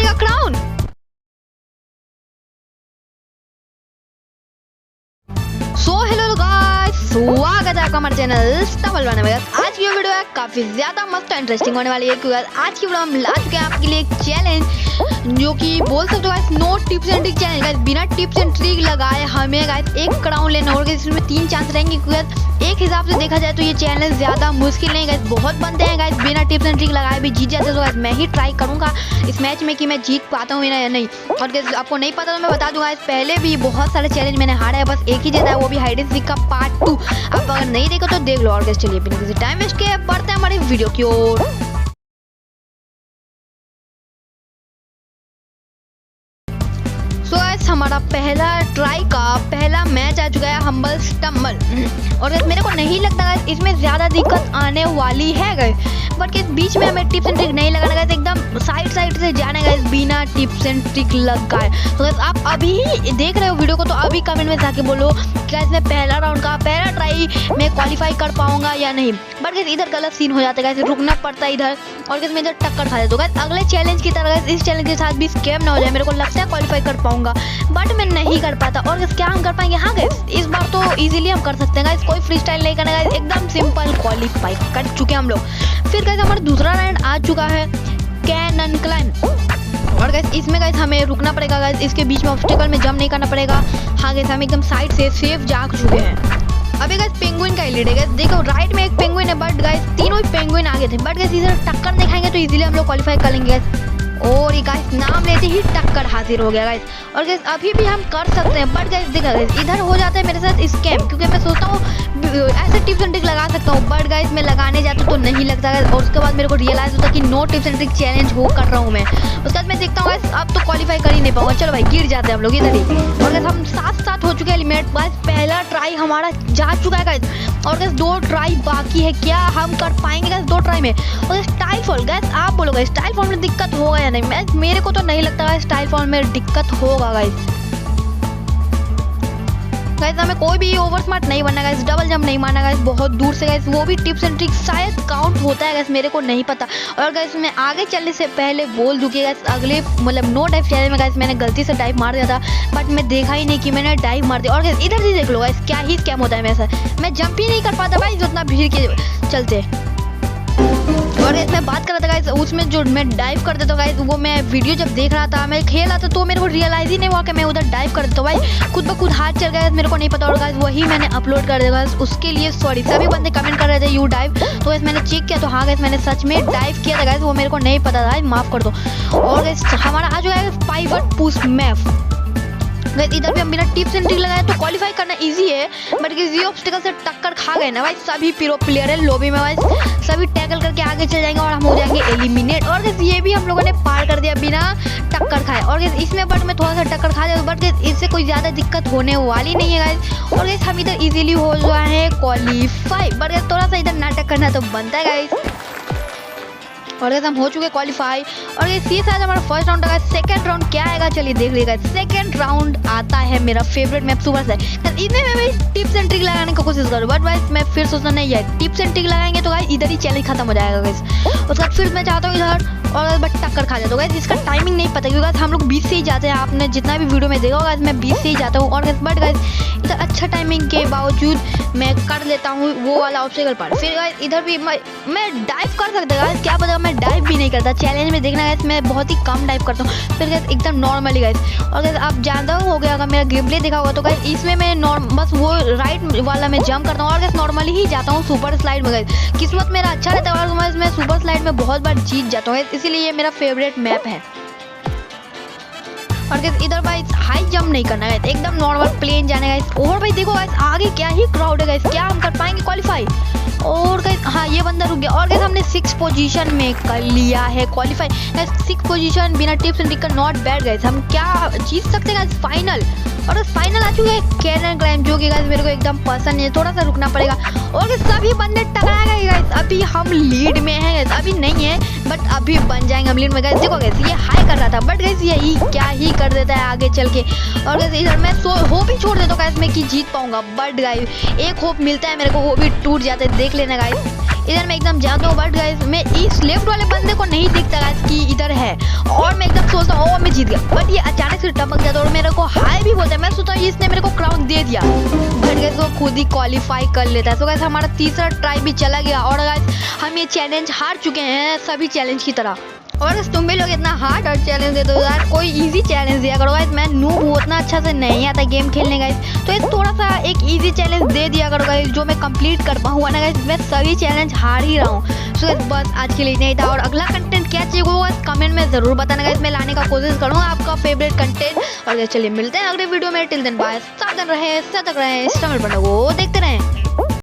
पड़ेगा crown. So hello guys, स्वागत है आपका हमारे चैनल स्टबल बनाने में। आज की वीडियो है काफी ज्यादा मस्त और इंटरेस्टिंग होने वाली है, क्योंकि आज की वीडियो हम ला चुके हैं आपके लिए एक चैलेंज जो कि बोल सकते हो guys no tips and trick challenge. Guys बिना टिप्स एंड ट्रिक लगाए हमें गाइस एक क्राउन लेना होगा। इसमें 3 चांस रहेंगे, क्योंकि एक हिसाब से देखा जाए तो ये चैलेंज ज्यादा मुश्किल नहीं गाइस, बहुत बनते हैं गाइस बिना टिप्स एंड ट्रिक लगाए भी जीत जाते हैं। तो गाइस मैं ही ट्राई करूंगा इस मैच में कि मैं जीत पाता हूँ या नहीं। और गाइस आपको नहीं पता तो मैं बता दूंगा, पहले भी बहुत सारे चैलेंज मैंने हारा है, बस एक ही जीता है, वो भी हाइड एंड सीक का पार्ट 2। आप अगर नहीं देखो तो देख लो। और गाइस चलिए बिना किसी टाइम वेस्ट के बढ़ते हैं हमारी वीडियो की ओर। हमारा पहला ट्राई का पहला मैच आ चुका है हम्बल स्टम्बल। और मेरे को नहीं लगता है इसमें ज्यादा दिक्कत आने वाली है गाइस, बट इस बीच में हमें टिप्स एंड ट्रिक नहीं लगाना गाइस, एकदम साइड से जाना गाइस बिना टिप्स एंड ट्रिक लगाए। तो गाइस आप अभी देख रहे हो वीडियो को तो अभी कमेंट में जाके बोलो कि गाइस मैं पहला राउंड का पहला ट्राई मैं क्वालिफाई कर पाऊंगा या नहीं। बट गाइस इधर गलत सीन हो जाता है गाइस, रुकना पड़ता है इधर, और गाइस मैं इधर टक्कर खा जाता हूं। गाइस अगले चैलेंज की तरह गाइस इस चैलेंज के साथ भी स्कैम ना हो जाए। मेरे को लगता है क्वालिफाई कर पाऊंगा बट मैं नहीं कर पाता। और गाइस क्या हम कर पाएंगे? हाँ गाइस इस बार तो इजीली हम कर सकते हैं गाइस, कोई फ्री स्टाइल नहीं करना गाइस, एकदम सिंपल क्वालिफाई कर चुके हैं हम लोग। फिर गाइस हमारा दूसरा राउंड आ चुका है कैनन क्लाइम। और गाइस इसमें गाइस हमें रुकना पड़ेगा गाइस, इसके बीच में ऑब्स्टिकल में जंप नहीं करना पड़ेगा। हाँ गाइस हम एकदम साइड से सेफ जा चुके हैं। अभी गाइस पेंगुइन का ही लीड है गाइस, देखो राइट में एक पेंगुइन है, बट गाइस तीनों ही पेंगुइन आगे थे। बट गाइस इधर टक्कर दिखाएंगे तो इजीली हम लोग क्वालिफाई कर लेंगे गाइस। और ये गाइस नाम लेते ही टक्कर हाजिर हो गया गाइस। और गाइस अभी भी हम कर सकते हैं, बट गाइस देखा गाइस इधर हो जाता है मेरे साथ स्कैम, क्योंकि मैं सोचता हूँ ऐसे टिप्स एंड ट्रिक लगा सकता हूँ, बट गाइस मैं लगाने जाता हूँ तो नहीं लगता गाइस। और उसके बाद मेरे को रियलाइज होता है कि no tips and trick challenge हो कर रहा हूँ मैं। उसके बाद मैं देखता हूँ गाइस अब तो क्वालिफाई कर ही नहीं पाऊंगा, चलो भाई गिर जाते हैं हम लोग इधर ही। और गाइस हम साथ हो चुके हैं एलिमिनेट। गाइस पहला ट्राई हमारा जा चुका है गाइस, और गाइस 2 ट्राई बाकी है। क्या हम कर पाएंगे गाइस 2 ट्राई में? और स्टाइल फॉल गाइस आप बोलो गाइस स्टाइल फॉल में दिक्कत होगा या नहीं? मेरे को तो नहीं लगता गाइस स्टाइल फॉल में दिक्कत होगा गाइस। गाइस हमें कोई भी ओवर स्मार्ट नहीं बनना गाइस, डबल जंप नहीं मारना गाइस बहुत दूर से गाइस, वो भी टिप्स एंड ट्रिक शायद काउंट होता है गाइस, मेरे को नहीं पता। और गाइस मैं आगे चलने से पहले बोल दूं कि गाइस अगले मतलब नो डाइव चैलेंज में गाइस मैंने गलती से डाइव मार दिया था, बट मैं देखा ही नहीं कि मैंने डाइव मार दिया। और गाइस इधर से देख लो गाइस क्या ही स्कैम होता है मेरे साथ, मैं जंप ही नहीं कर पाता भाई उतना भीड़ के चलते। और गाइस मैं बात कर रहा था गाइस उसमें जो मैं डाइव कर देता हूँ गाइस, वो मैं वीडियो जब देख रहा था मैं खेल रहा था तो मेरे को रियलाइज ही नहीं हुआ कि मैं उधर डाइव कर देता हूँ भाई, खुद ब खुद हाथ चल गया, मेरे को नहीं पता। और गाइस वही मैंने अपलोड कर दिया गाइस, उसके लिए सॉरी। सभी बंदे कमेंट कर रहे थे यू डाइव, तो गाइस मैंने चेक किया तो हाँ गाइस मैंने सच में डाइव किया था गाइस, वो मेरे को नहीं पता था, माफ कर दो। और गाइस हमारा आ चुका है पाइवट पुश मैप। गाइस इधर भी हम बिना टिप्स एंड ट्रिक लगाए तो क्वालिफाई करना इजी है, बट इजी ऑब्स्टिकल से टक्कर खा गए ना भाई सभी प्रो प्लेयर है लॉबी में भाई, सभी टैकल करके आगे चल जाएंगे और हम हो जाएंगे एलिमिनेट। और गाइस ये भी हम लोगों ने पार कर दिया बिना टक्कर खाए। और गाइस इसमें बट मैं थोड़ा सा टक्कर खा जाता, बट गाइस इससे कोई ज्यादा दिक्कत होने वाली नहीं है गाइस। और गाइस हम इधर इजीली हो गए हैं क्वालिफाई, बट गाइस थोड़ा सा इधर नाटक करना तो बनता है गाइस। और गाइस हम हो चुके क्वालिफाई। और गाइस ये शायद हमारा फर्स्ट राउंड है। सेकंड राउंड क्या आएगा चलिए देख लीजिएगा। सेकंड राउंड आता है मेरा फेवरेट मैप सुपर से। इसमें मैं टिप्स एंड ट्रिक लगाने की कोशिश करूँ, बट गाइस मैं फिर सोचना नहीं है टिप्स एंड ट्रिक लगाएंगे तो गाइस इधर ही चैलेंज खत्म हो जाएगा गाइस। उसके बाद फिर मैं चाहता हूँ इधर और बट टक्कर खा जाता हूँ गाइस, इसका टाइमिंग नहीं पता क्योंकि हम लोग 20 से ही जाते हैं, आपने जितना भी वीडियो में देखा होगा मैं 20 से ही जाता हूँ। और बट गाइस इधर अच्छा टाइमिंग के बावजूद मैं कर लेता हूँ वो वाला ऑब्स्टिकल पार। फिर गाइस इधर भी मैं डाइव कर सकता गाइस, क्या पता मैं डाइव भी नहीं करता। चैलेंज में देखना गाइस मैं बहुत ही कम डाइव करता हूँ, फिर गाइस एकदम नॉर्मली गाइस। और गाइस आप जानते हो गया अगर मेरा गेम प्ले देखा होगा तो गाइस इसमें मैं बस वो राइट वाला मैं जंप करता हूँ और गाइस नॉर्मली ही जाता हूँ सुपर स्लाइड में गाइस। किस्मत मेरा अच्छा रहता है और मैं सुपर स्लाइड में बहुत बार जीत जाता हूँ, इसीलिए ये मेरा फेवरेट मैप है। और गाइस इधर भाई हाई जंप नहीं करना है, एकदम नॉर्मल प्लेन जाने गाइस। और भाई देखो गाइस आगे क्या ही क्राउड है गाइस, क्या हम कर पाएंगे क्वालिफाई? और गाइस हाँ ये बंदा रुक गया। और गाइस हमने 6 पोजीशन में कर लिया है क्वालिफाई गाइस, 6 पोजीशन बिना टिप्स एंड ट्रिक का नॉट बैड गाइस, हम क्या जीत सकते हैं गाइस फाइनल। और फाइनल आ चुके हैं कैनन क्लाइम, जो कि गाइस मेरे को एकदम पसंद है, थोड़ा सा रुकना पड़ेगा। और सभी बंदे टकरा गए गाइस, अभी हम लीड में हैं गाइस, अभी नहीं है बट अभी बन जाएंगे हम लीड में गाइस। देखो गाइस ये हाई कर रहा था बट गाइस यही क्या ही कर देता है आगे चल के। और गाइस इधर मैं होप ही छोड़ देता हूँ गाइस मैं कि जीत पाऊंगा, बट गाइस एक होप मिलता है मेरे को, वो भी टूट जाता है, देख लेना गाइस। इधर मैं एकदम जाता हूँ बट गाइस मैं इस लेफ्ट वाले बंदे को नहीं दिखता गाइस कि इधर है, और मैं एकदम सोचता हूँ मैं जीत गया, बट ये अचानक से टपक जाता है और मेरे को हाई भी बोलता है। मैं सोचता हूँ इसने मेरे को क्राउन दे दिया, बट गाइस वो खुद ही क्वालिफाई कर लेता है। सो गाइस हमारा तीसरा ट्राई भी चला गया और गाइस हम ये चैलेंज हार चुके हैं सभी चैलेंज की तरह। और तुम भी लोग इतना हार्ड और चैलेंज दे दो यार, कोई इजी चैलेंज दिया करो गाइस। मैं नूब हूँ, उतना अच्छा से नहीं आता गेम खेलने गाइस, तो ये थोड़ा सा एक इजी चैलेंज दे दिया करो गाइस जो मैं कंप्लीट कर पाऊँ ना गाइस। मैं सभी चैलेंज हार ही रहा हूँ। सो गाइस बस आज के लिए इतना ही था, और अगला कंटेंट क्या चाहिए वो गाइस कमेंट में जरूर बताना गाइस, मैं लाने का कोशिश करूँगा आपका फेवरेट कंटेंट। और चलिए मिलते हैं अगले वीडियो में, टिल देन बाय, सावधान रहे, सतर्क रहे, स्टमल बटन को देखते रहें।